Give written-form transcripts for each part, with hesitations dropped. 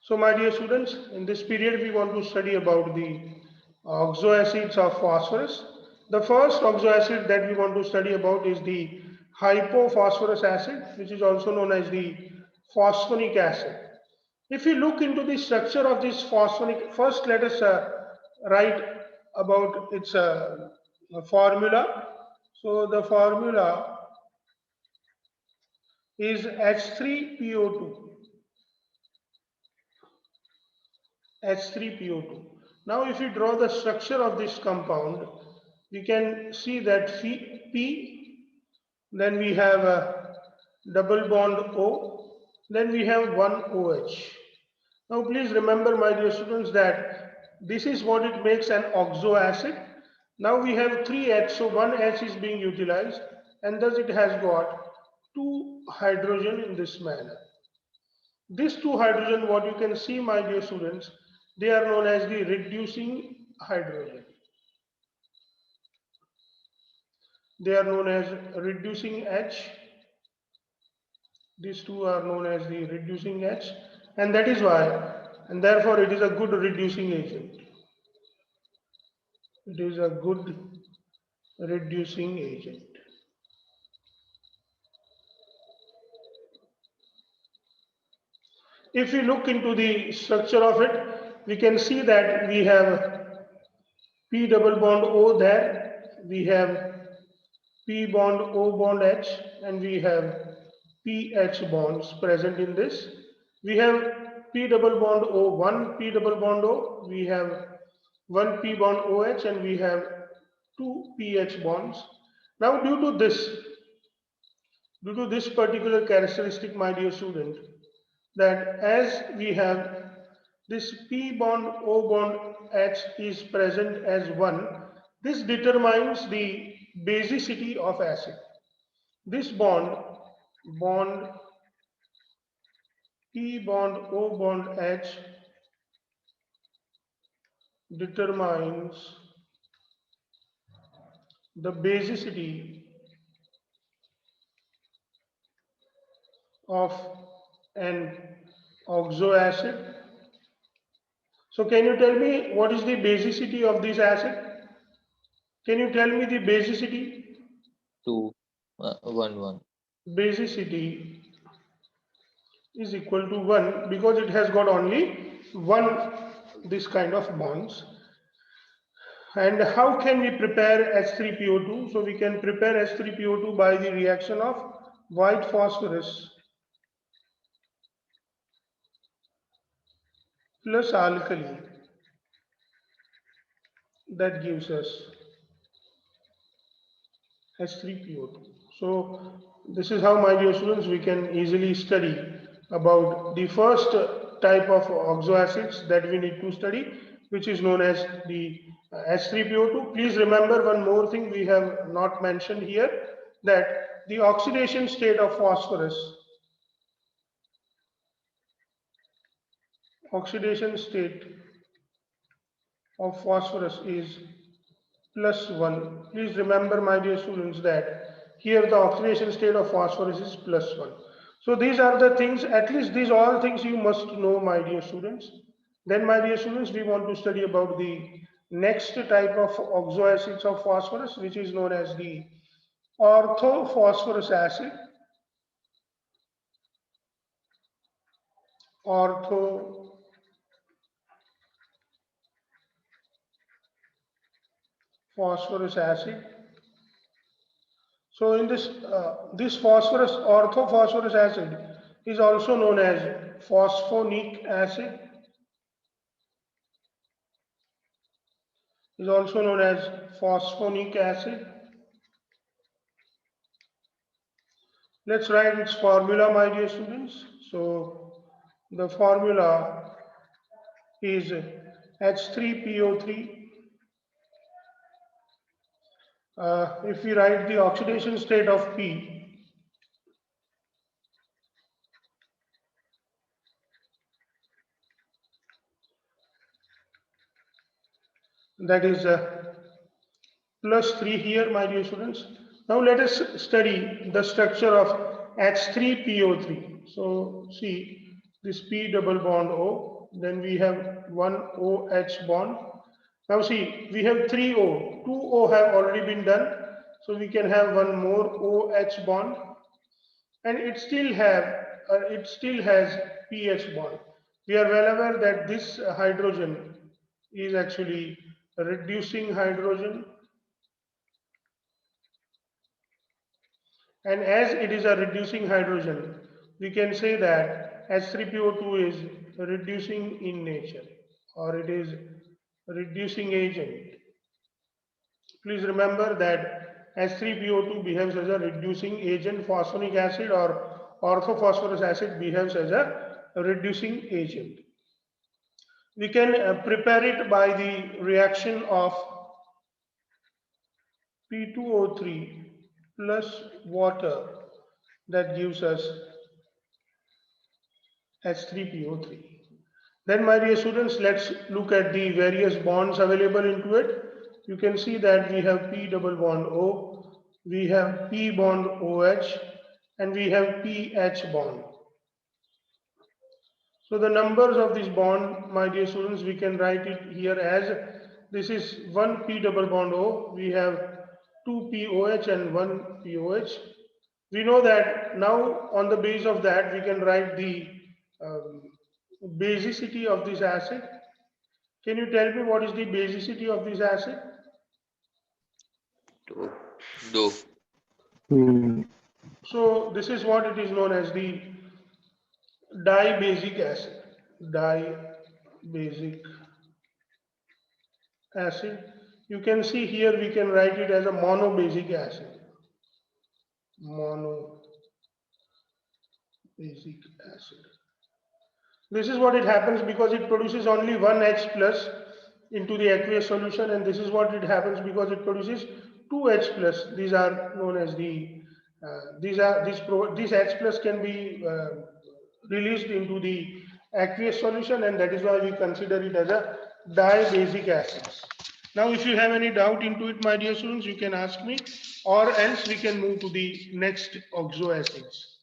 So my dear students, in this period we want to study about the oxoacids of phosphorus. The first oxoacid that we want to study about is the hypophosphorus acid, which is also known as the phosphonic acid. If you look into the structure of this phosphonic, first let us write about its formula. So the formula is H3PO2. H3PO2. Now if you draw the structure of this compound, you can see that P, then we have a double bond O, then we have one OH. Now please remember my dear students that this is what it makes an oxoacid. Now we have 3 H, so 1 H is being utilized and thus it has got 2 hydrogen in this manner. These 2 hydrogen, what you can see my dear students, they are known as the reducing hydrogen. They are known as reducing H. These 2 are known as the reducing H, and that is why, and therefore it is a good reducing agent. It is a good reducing agent. If we look into the structure of it, we can see that we have P double bond O there, we have P bond O bond H, and we have PH bonds present in this. We have P double bond O, one P double bond O, we have one P bond OH, and we have two PH bonds. Now due to this particular characteristic, my dear student, that as we have this P bond O bond H is present as 1, this determines the basicity of acid. This bond P bond O bond H determines the basicity of an oxoacid. So can you tell me what is the basicity of this acid? Can you tell me the basicity? 2, 1, 1. Basicity is equal to 1 because it has got only one this kind of bonds. And how can we prepare H3PO2? So we can prepare H3PO2 by the reaction of white phosphorus plus alkali. That gives us H3PO2. So this is how, my dear students, we can easily study about the first type of oxoacids that we need to study, which is known as the H3PO2. Please remember one more thing we have not mentioned here, that the oxidation state of phosphorus, oxidation state of phosphorus is +1. Please remember, my dear students, that here the oxidation state of phosphorus is +1. So these are the things, at least these all things you must know, my dear students. Then, my dear students, we want to study about the next type of oxoacids of phosphorus, which is known as the orthophosphorus acid. Orthophosphorus acid. So in this orthophosphorus acid is also known as phosphonic acid. Is also known as phosphonic acid. Let's write its formula, my dear students. So the formula is H3PO3. If we write the oxidation state of P, that is +3 here, my dear students. Now let us study the structure of H3PO3. So see, this P double bond O, then we have one OH bond. Now see, we have three O, two O have already been done, so we can have one more OH bond, and it still has pH bond. We are well aware that this hydrogen is actually a reducing hydrogen, and as it is a reducing hydrogen, we can say that H3PO2 is reducing in nature, or it is reducing agent. Please remember that H3PO2 behaves as a reducing agent. Phosphonic acid or orthophosphorus acid behaves as a reducing agent. We can prepare it by the reaction of P2O3 plus water, that gives us H3PO3. Then, my dear students, let's look at the various bonds available into it. You can see that we have P double bond O, we have P bond OH, and we have PH bond. So the numbers of this bond, my dear students, we can write it here as this is one P double bond O, we have two POH and one POH. We know that now on the base of that we can write the basicity of this acid. Can you tell me what is the basicity of this acid? Do. So this is what it is known as the dibasic acid. Dibasic acid. You can see here we can write it as a monobasic acid. Monobasic acid. This is what it happens because it produces only one H plus into the aqueous solution, and this is what it happens because it produces two H plus. These are known as the this H plus can be released into the aqueous solution, and that is why we consider it as a dibasic acids. Now, if you have any doubt into it, my dear students, you can ask me, or else we can move to the next oxoacids.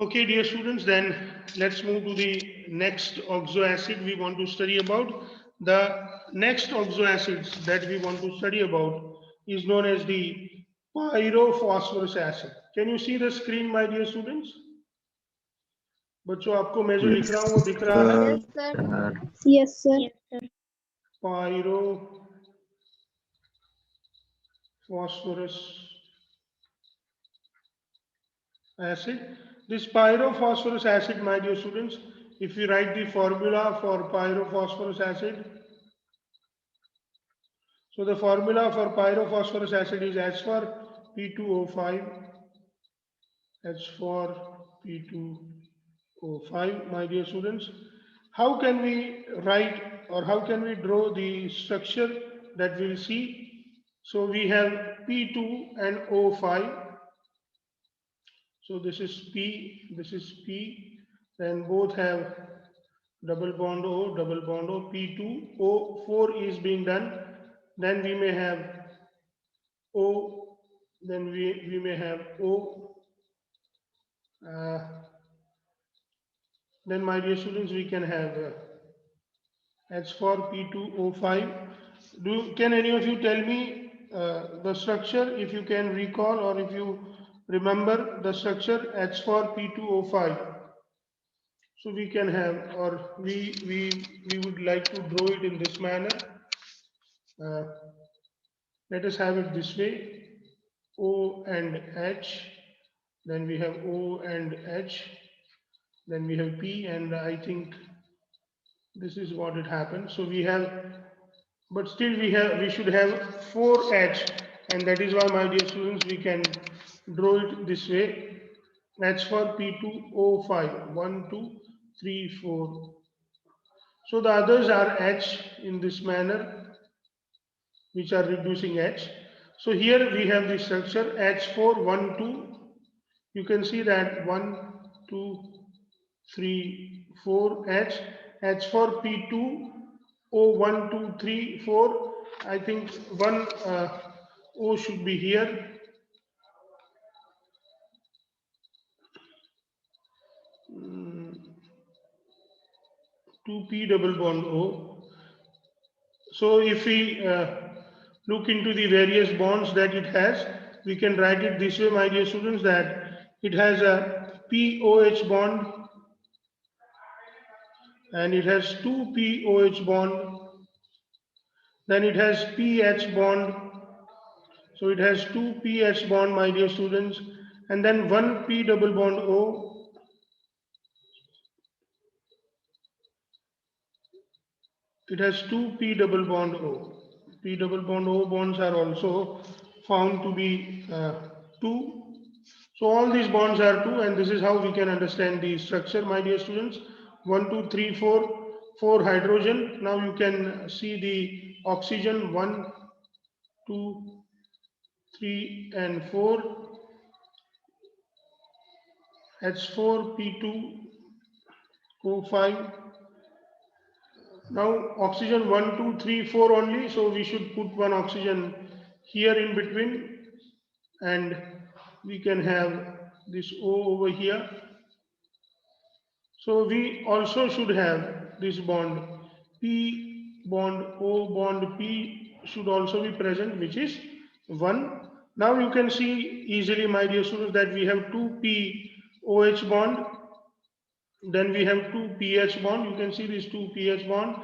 Okay, dear students, then let's move to the next oxoacid we want to study about. The next oxoacids that we want to study about is known as the pyrophosphorus acid. Can you see the screen, my dear students? बच्चों आपको मैं जो लिख रहा हूँ वो दिख रहा है? Yes, sir. Yes, sir. Pyrophosphorus acid. This pyrophosphorus acid, my dear students, if we write the formula for pyrophosphorus acid, so the formula for pyrophosphorus acid is H for P2O5, H for P2O5, my dear students. How can we write or how can we draw the structure that we'll see? So we have P2 and O5. So this is P, then both have double bond O, P2, O4 is being done. Then we may have O, then we may have O. Then my dear students, we can have H for P2O5. Can any of you tell me the structure, if you can recall or if you remember the structure H for P2O5? So we can have, or we would like to draw it in this manner. Let us have it this way: O and H, then we have O and H, then we have P, and I think this is what it happens. So we have, but still we should have 4H, and that is why, my dear students, we can draw it this way: H for P2O5, 1, 2, 3, 4. So the others are H in this manner, which are reducing H. So here we have the structure H4, 1, 2. You can see that 1, 2, 3, 4 H. H for P2, O 1, 2, 3, 4. I think one O should be here. 2p double bond O. So if we look into the various bonds that it has, we can write it this way, my dear students, that it has a POH bond and it has two POH bond. Then it has pH bond. So it has two pH bond, my dear students, and then one P double bond O. It has two P double bond O. P double bond O bonds are also found to be 2. So all these bonds are 2, and this is how we can understand the structure, my dear students. 1, 2, 3, 4, 4 hydrogen. Now you can see the oxygen 1, 2, 3, and 4. H4, P2, O5. Now oxygen 1, 2, 3, 4 only. So we should put one oxygen here in between, and we can have this O over here. So we also should have this bond P bond O bond P should also be present, which is 1. Now you can see easily, my dear students, that we have 2 POH bond. Then we have 2 pH bond. You can see these 2 pH bond.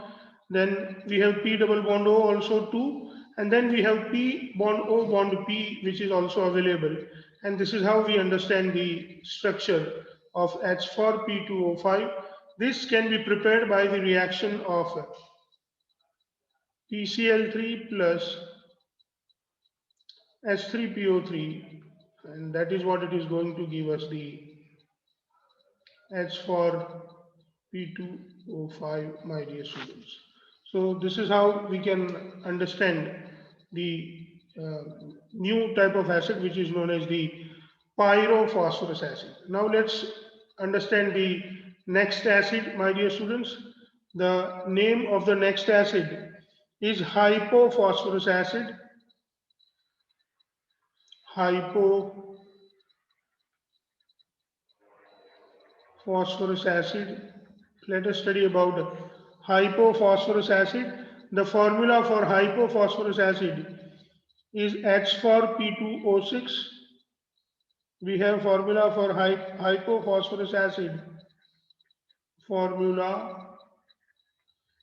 Then we have P double bond O also 2. And then we have P bond O bond P, which is also available. And this is how we understand the structure of H4P2O5. This can be prepared by the reaction of PCl3 plus H3PO3. And that is what it is going to give us the H4P2O5, my dear students. So this is how we can understand the new type of acid, which is known as the Pyrophosphorus acid. Now let's understand the next acid, my dear students. The name of the next acid is Hypophosphorus acid. Hypophosphorus acid. Let us study about hypophosphorus acid. The formula for hypophosphorus acid is H4P2O6. We have formula for hypophosphorus acid. Formula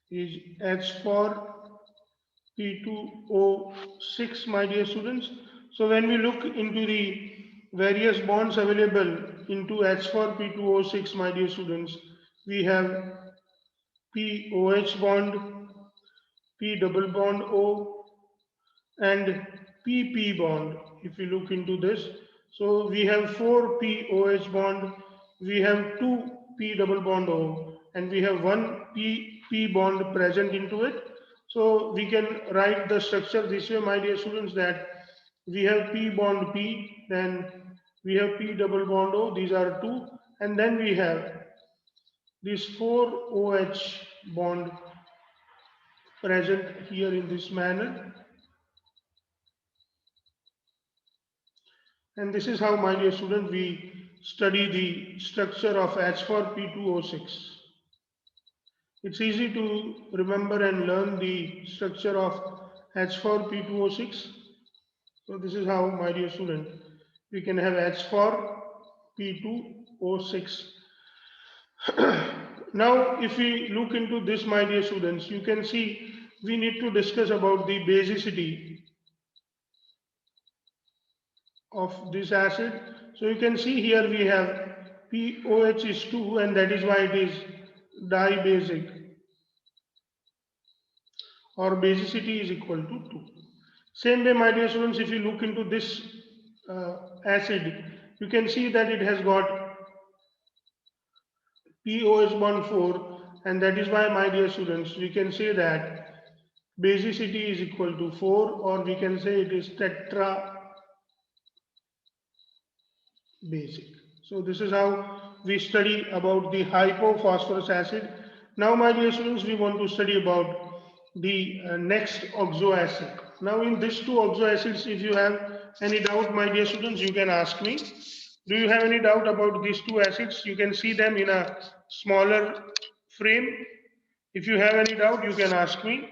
is H4P2O6, my dear students. So when we look into the various bonds available into H4P2O6, my dear students, we have POH bond, P double bond O, and PP bond. If we look into this, so we have 4 POH bond, we have 2 P double bond O, and we have 1 PP bond present into it. So we can write the structure this way, my dear students, that we have P bond P, then we have P double bond O, these are 2, and then we have this 4 OH bond present here in this manner. And this is how, my dear student, we study the structure of H4P2O6. It's easy to remember and learn the structure of H4P2O6. So this is how, my dear student, we can have H4P2O6. Now, if we look into this, my dear students, you can see we need to discuss about the basicity of this acid. So you can see here we have POH is 2, and that is why it is dibasic, or basicity is equal to 2. Same way, my dear students, if you look into this acid, you can see that it has got POH bond 4, and that is why, my dear students, we can say that basicity is equal to 4, or we can say it is tetra basic. So this is how we study about the hypophosphorus acid. Now, my dear students, we want to study about the next oxoacid. Now in these two oxoacids, if you have any doubt, my dear students, you can ask me. Do you have any doubt about these two acids? You can see them in a smaller frame. If you have any doubt, you can ask me.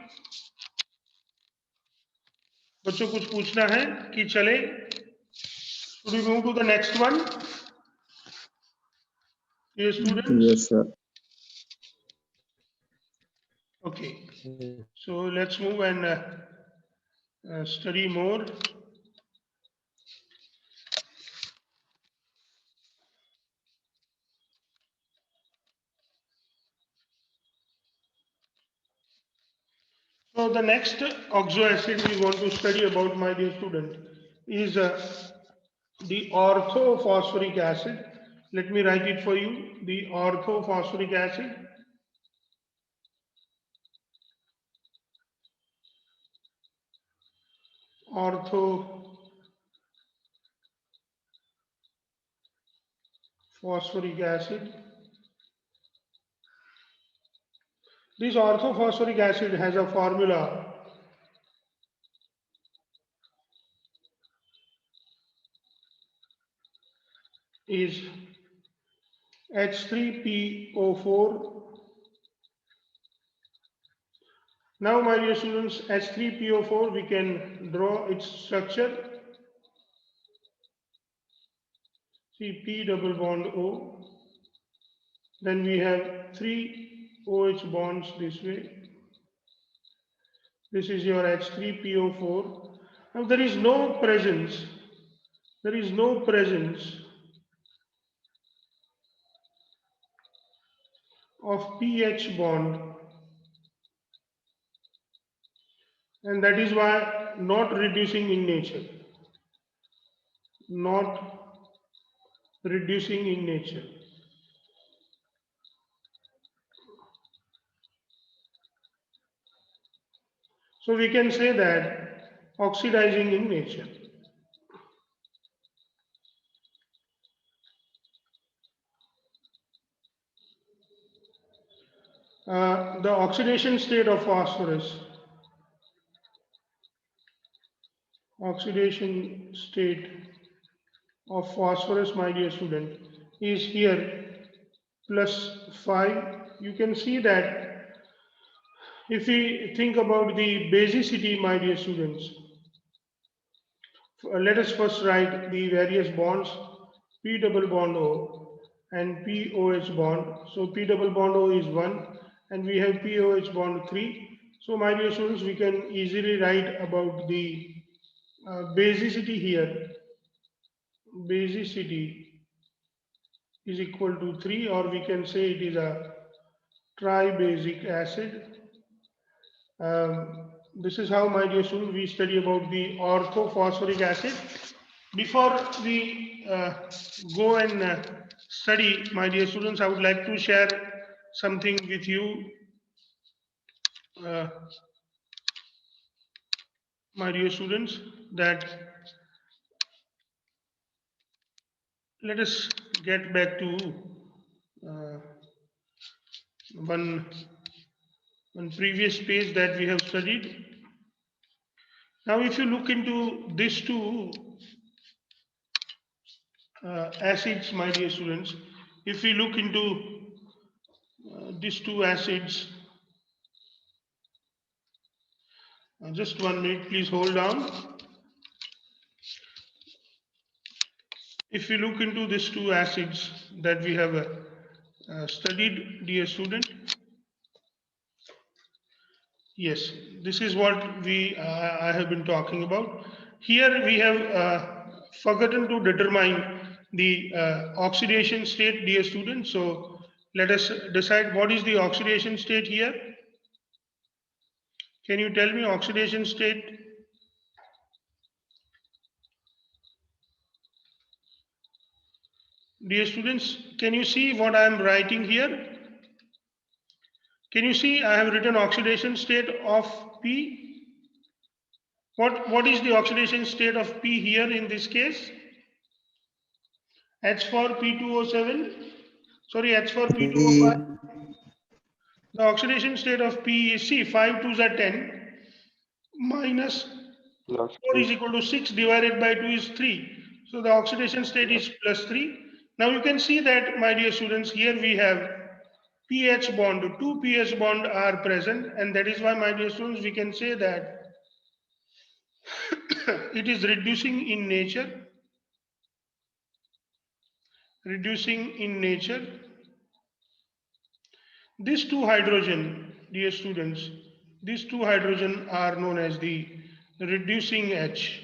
बच्चों कुछ पूछना है कि चले? Should we move to the next one? Dear students? Yes, sir. Okay. So let's move and study more. So the next oxoacid we want to study about, my dear student, is the orthophosphoric acid. Let me write it for you. The orthophosphoric acid. Orthophosphoric acid. This orthophosphoric acid has a formula is H3PO4. Now, my dear students, H3PO4, we can draw its structure. See, P double bond O. Then we have 3 OH bonds this way. This is your H3PO4. Now, there is no presence of pH bond, and that is why not reducing in nature. So we can say that oxidizing in nature. The oxidation state of phosphorus, my dear student, is here +5. You can see that if we think about the basicity, my dear students, let us first write the various bonds, P double bond O and POH bond. So P double bond O is 1 and we have POH bond 3. So my dear students, we can easily write about the basicity here. Basicity is equal to 3, or we can say it is a tribasic acid. This is how, my dear students, we study about the orthophosphoric acid. Before we go and study, my dear students, I would like to share something with you. My dear students, that let us get back to one previous page that we have studied. Now, if you look into these two acids, my dear students, if we look into these two acids, just 1 minute, please hold on. If we look into these two acids that we have studied, dear student, yes, this is what I have been talking about. Here we have forgotten to determine the oxidation state, dear students. So let us decide what is the oxidation state here. Can you tell me oxidation state? Dear students, can you see what I am writing here? Can you see I have written oxidation state of P? What is the oxidation state of P here in this case? H4P2O7, sorry, H4P2O5. The oxidation state of P is, see, 5 2s are 10 minus Plus 4 is 3. equal to 6 divided by 2 is 3. So the oxidation state is plus 3. Now you can see that, my dear students, here we have pH bond. Two pH bond are present, and that is why, my dear students, we can say that it is reducing in nature. Reducing in nature. These two hydrogen, dear students, these two hydrogen are known as the reducing H.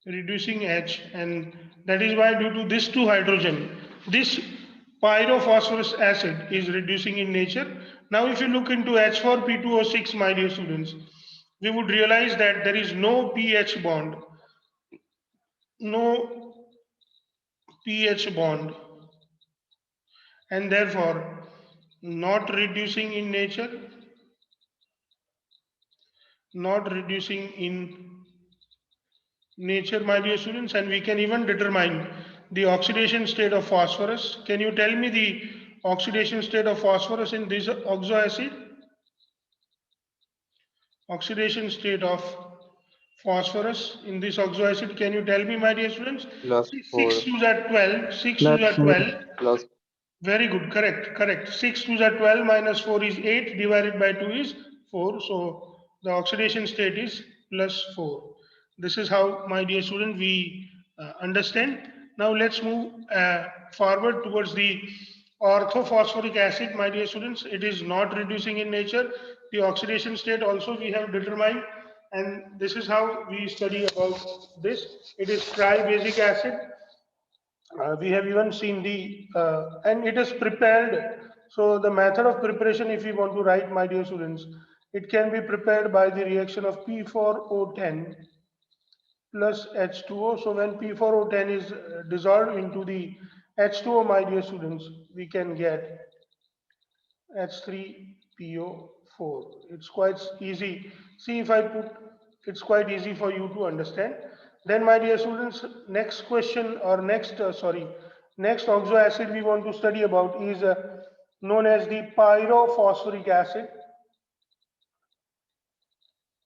Reducing H, and that is why, due to this two hydrogen, this pyrophosphorus acid is reducing in nature. Now if you look into H4P2O6, my dear students, we would realize that there is no pH bond, no pH bond, and therefore not reducing in nature, not reducing in nature, my dear students. And we can even determine the oxidation state of phosphorus. Can you tell me the oxidation state of phosphorus in this oxoacid? Oxidation state of phosphorus in this oxoacid, can you tell me, my dear students? Plus 6 4. twos are 12, 6 Plus twos are 4. 12. Plus Very good, correct. 6 twos are 12, minus 4 is 8, divided by 2 is 4. So the oxidation state is plus 4. This is how, my dear student, we understand. Now let's move forward towards the orthophosphoric acid, my dear students. It is not reducing in nature. The oxidation state also we have determined, and this is how we study about this. It is tri-basic acid. We have even seen the, and it is prepared. So the method of preparation, if you want to write, my dear students, it can be prepared by the reaction of P4O10 plus H2O. So when P4O10 is dissolved into the H2O, my dear students, we can get H3PO4. It's quite easy. See, if I put, it's quite easy for you to understand. Then, my dear students, next question or next oxo acid we want to study about is known as the pyrophosphoric acid.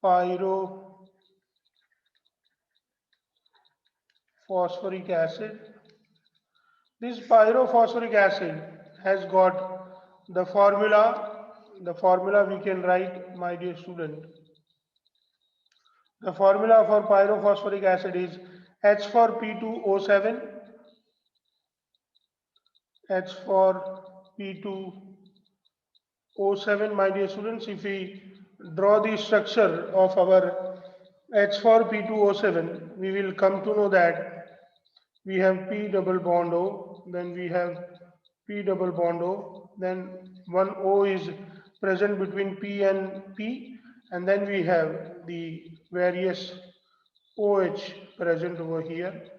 Pyrophosphoric acid. This pyrophosphoric acid has got the formula. The formula we can write, my dear student. The formula for pyrophosphoric acid is H for P2O7, H for P2O7, my dear students. If we draw the structure of our H for P2O7, we will come to know that we have P double bond O, then we have P double bond O, then one O is present between P and P, and then we have the various OH present over here.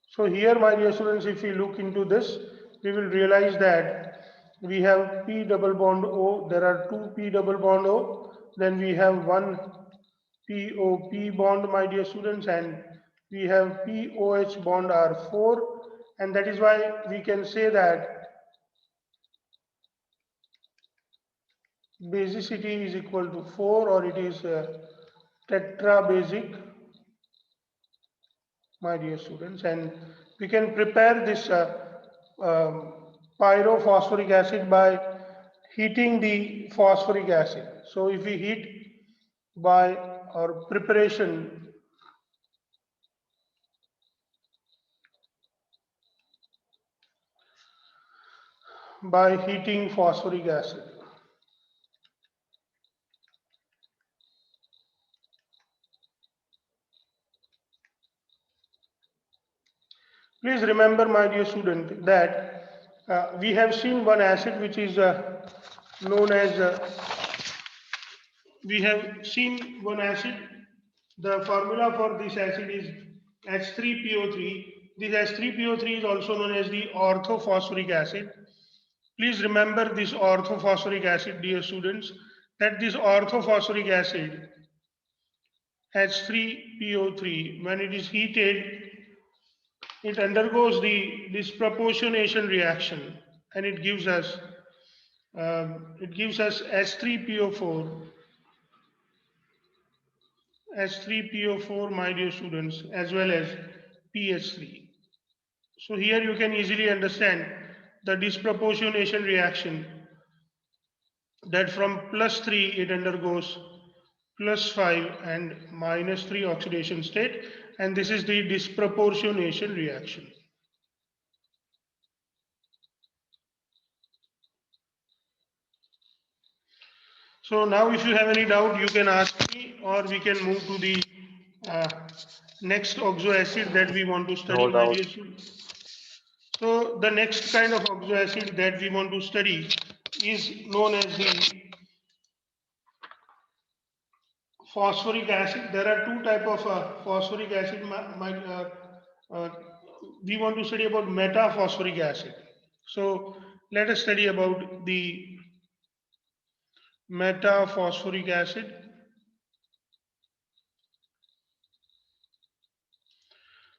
So here, my dear students, if we look into this, we will realize that we have P double bond O, there are two P double bond O, then we have one POP bond, my dear students, and we have POH bond are 4, and that is why we can say that basicity is equal to 4, or it is tetrabasic, my dear students. And we can prepare this pyrophosphoric acid by heating the phosphoric acid. So if we heat by our preparation by heating phosphoric acid. Please remember, my dear student, that we have seen one acid which is known as, we have seen one acid. The formula for this acid is H3PO3. This H3PO3 is also known as the orthophosphoric acid. Please remember this orthophosphoric acid, dear students, that this orthophosphoric acid H3PO3, when it is heated, it undergoes the disproportionation reaction, and it gives us H3PO4, H3PO4, my dear students, as well as PH3. So here you can easily understand the disproportionation reaction, that from +3 it undergoes +5 and -3 oxidation state, and this is the disproportionation reaction. So now if you have any doubt, you can ask me, or we can move to the next oxoacid that we want to study, my dear students. So the next kind of oxoacid that we want to study is known as the phosphoric acid. There are two types of phosphoric acid. Uh, we want to study about metaphosphoric acid. So let us study about the metaphosphoric acid.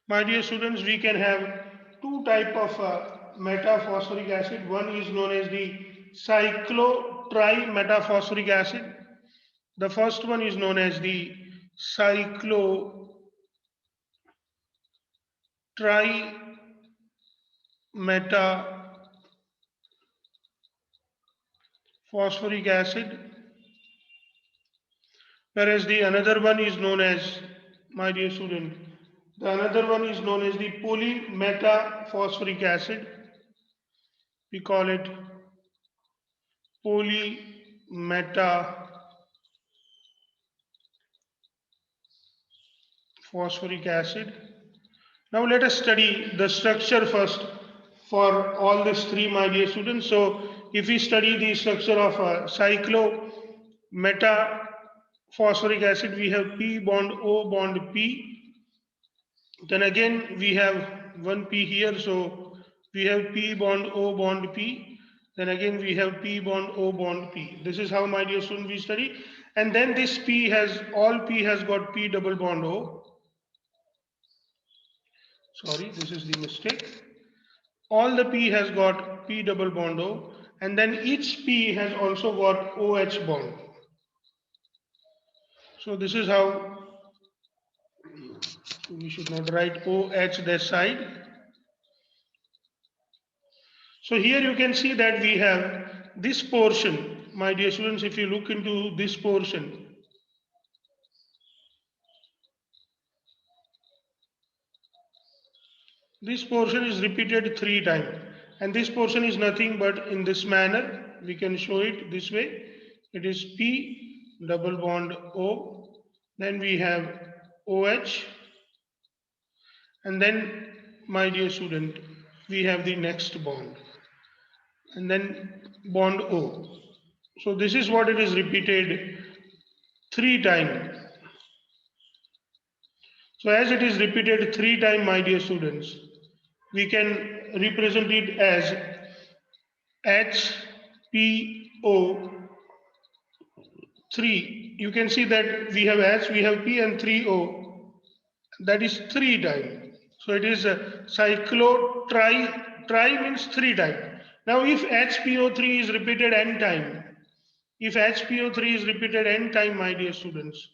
My dear students, we can have two types of metaphosphoric acid. One is known as the cyclo metaphosphoric acid. The first one is known as the cyclo metaphosphoric acid, whereas the another one is known as, my dear student, the another one is known as the polymetaphosphoric acid. We call it polymetaphosphoric acid. Now let us study the structure first for all these three, my dear students. So if we study the structure of cyclo metaphosphoric acid, we have P bond O bond P. Then again we have one P here, so we have P bond O bond P. Then again we have P bond O bond P. This is how, my dear student, we study. And then this P has, all P has got P double bond O. Sorry, this is the mistake. All the P has got P double bond O, and then each P has also got OH bond. So this is how, we should not write OH this side. So here you can see that we have this portion, my dear students. If you look into this portion, this portion is repeated 3 times, and this portion is nothing but in this manner. We can show it this way. It is P double bond O, then we have OH, and then, my dear student, we have the next bond, and then bond O. So this is what it is repeated 3 times. So as it is repeated 3 times, my dear students, we can represent it as HPO3. You can see that we have H, we have P, and 3O. That is 3 times. So it is a cyclo tri means 3 times. Now if HPO3 is repeated n time, if HPO3 is repeated n time, my dear students,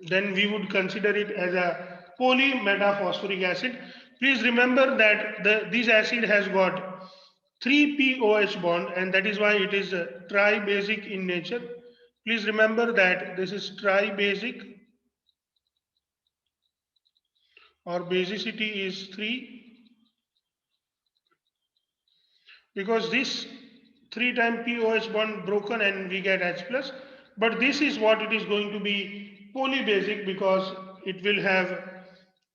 then we would consider it as a polymetaphosphoric acid. Please remember that this acid has got 3POH bond, and that is why it is tri-basic in nature. Please remember that this is tri-basic, or basicity is 3, because this 3 times POH bond broken and we get H plus. But this is what it is going to be polybasic, because it will have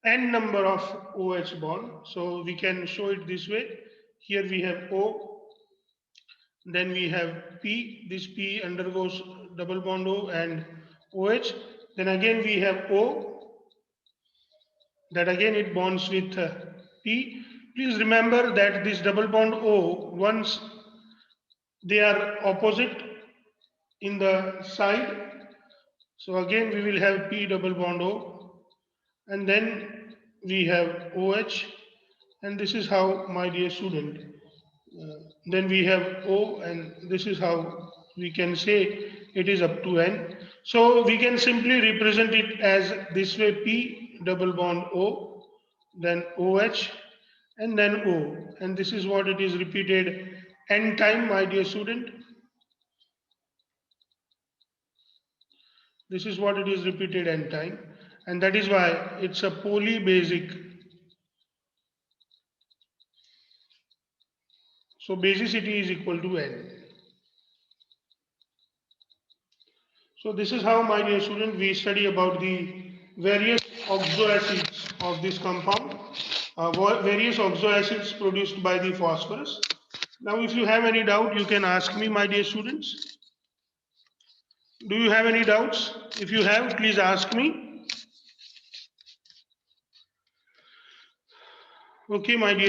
n number of OH bond. So we can show it this way. Here we have O, then we have P. This P undergoes double bond O and OH. Then again we have O, that again it bonds with P. Please remember that this double bond O, once they are opposite in the side, so again we will have P double bond O, and then we have OH, and this is how, my dear student, then we have O, and this is how we can say it is up to N. So we can simply represent it as this way: P double bond O, then OH, and then O. And this is what it is repeated n time, my dear student. This is what it is repeated n time. And that is why it's a polybasic. So basicity is equal to n. So this is how, my dear student, we study about the various oxoacids of this compound, various oxoacids produced by the phosphorus. Now, if you have any doubt, you can ask me, my dear students. Do you have any doubts? If you have, please ask me. Okay, my dear.